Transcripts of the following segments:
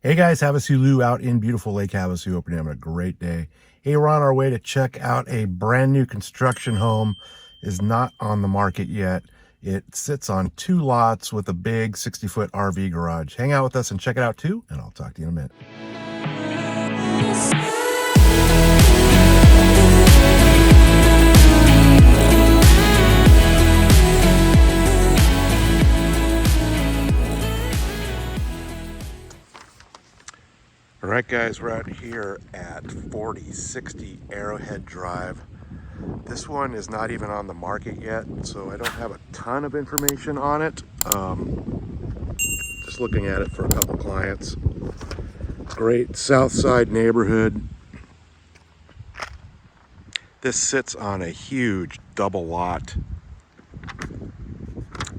Hey guys, HavasuLew out in beautiful Lake Havasu. Hoping you're having a great day. Hey, we're on our way to check out a brand new construction home. Is not on the market yet. It sits on 2 lots with a big 60-foot RV garage. Hang out with us and check it out too, and I'll talk to you in a minute. All right, guys, we're out here at 4060 Arrowhead Drive. This one is not even on the market yet, so I don't have a ton of information on it. Just looking at it for a couple clients. Great South Side neighborhood. This sits on a huge double lot,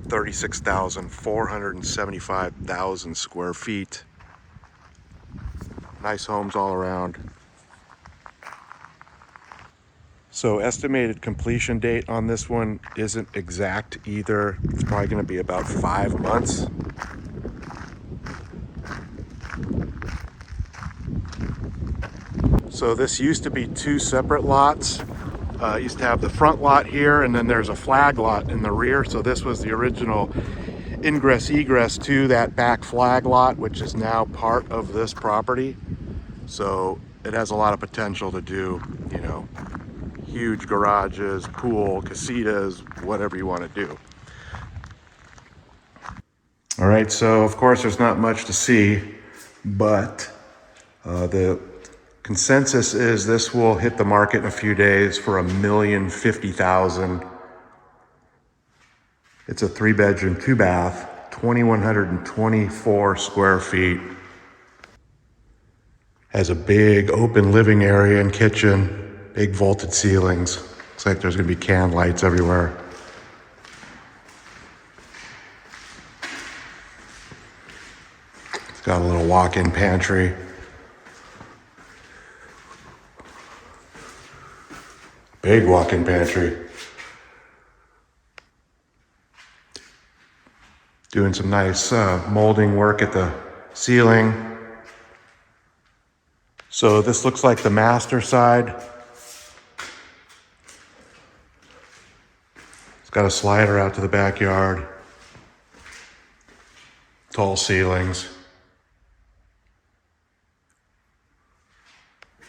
36,475 square feet. Nice homes all around. So estimated completion date on this one isn't exact either. It's probably going to be about 5 months. So this used to be 2 separate lots. Used to have the front lot here, and then there's a flag lot in the rear. So this was the original ingress egress to that back flag lot, which is now part of this property. So it has a lot of potential to do, huge garages, pool, casitas, whatever you want to do. All right, so of course there's not much to see, but the consensus is this will hit the market in a few days for $1,050,000. It's a 3-bedroom, 2-bath, 2,124 square feet. Has a big open living area and kitchen, big vaulted ceilings. Looks like there's gonna be can lights everywhere. It's got a little walk-in pantry. Big walk-in pantry. Doing some nice molding work at the ceiling. So this looks like the master side. It's got a slider out to the backyard. Tall ceilings.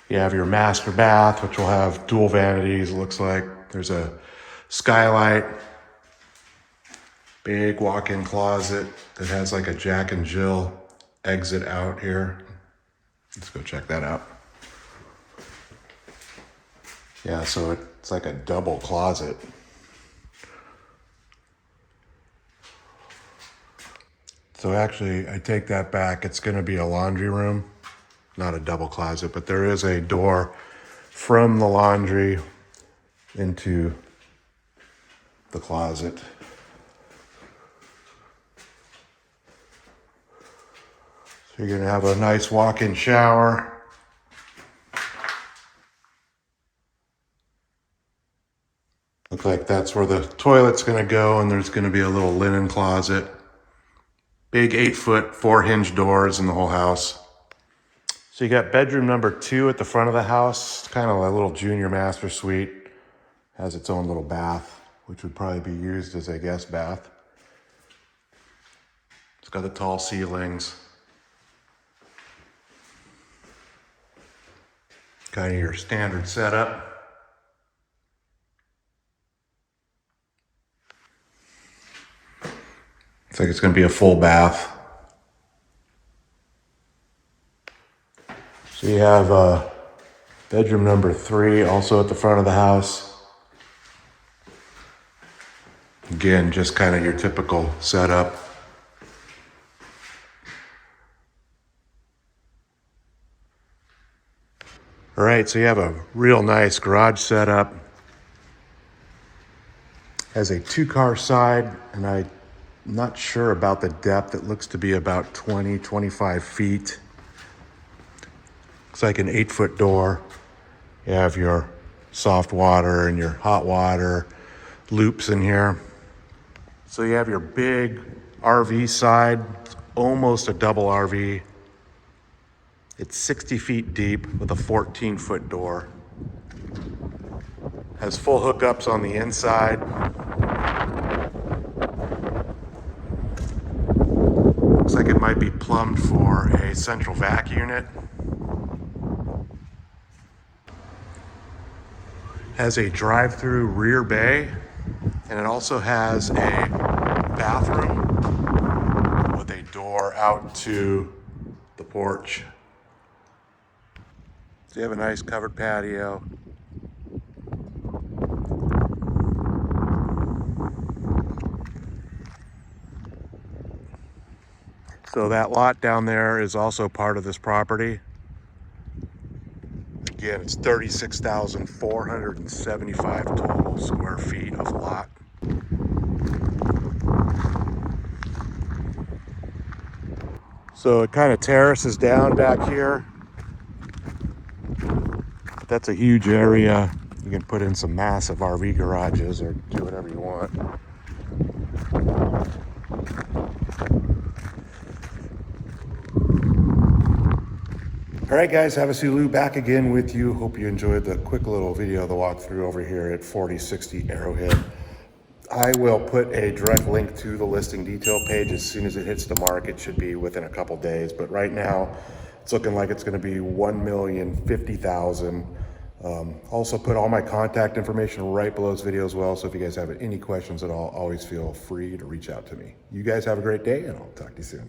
You have your master bath, which will have dual vanities, it looks like. There's a skylight. Big walk-in closet that has like a Jack and Jill exit out here. Let's go check that out. Yeah, so it's like a double closet. So actually, I take that back. It's going to be a laundry room, not a double closet, but there is a door from the laundry into the closet. So you're going to have a nice walk-in shower. Look like that's where the toilet's going to go, and there's going to be a little linen closet. Big 8-foot, 4-hinge doors in the whole house. So you got bedroom number 2 at the front of the house. Kind of a little junior master suite. Has its own little bath, which would probably be used as a guest bath. It's got the tall ceilings. Kind of your standard setup. Looks like it's going to be a full bath. So you have bedroom number 3 also at the front of the house. Again, just kind of your typical setup. All right, so you have a real nice garage setup. Has a 2-car side, and I'm not sure about the depth. It looks to be about 25 feet. Looks like an 8-foot door. You have your soft water and your hot water loops in here. So you have your big RV side. It's almost a double RV. It's 60 feet deep with a 14-foot door. Has full hookups on the inside. Looks like it might be plumbed for a central vac unit. Has a drive-through rear bay, and it also has a bathroom with a door out to the porch. So you have a nice covered patio. So that lot down there is also part of this property. Again, it's 36,475 total square feet of lot. So it kind of terraces down back here. That's a huge area. You can put in some massive RV garages or do whatever you want. All right, guys, HavasuLew back again with you. Hope you enjoyed the quick little video of the walkthrough over here at 4060 Arrowhead. I will put a direct link to the listing detail page as soon as it hits the market. Should be within a couple days, but right now it's looking like it's going to be $1,050,000. Also put all my contact information right below this video as well. So if you guys have any questions at all, always feel free to reach out to me. You guys have a great day, and I'll talk to you soon.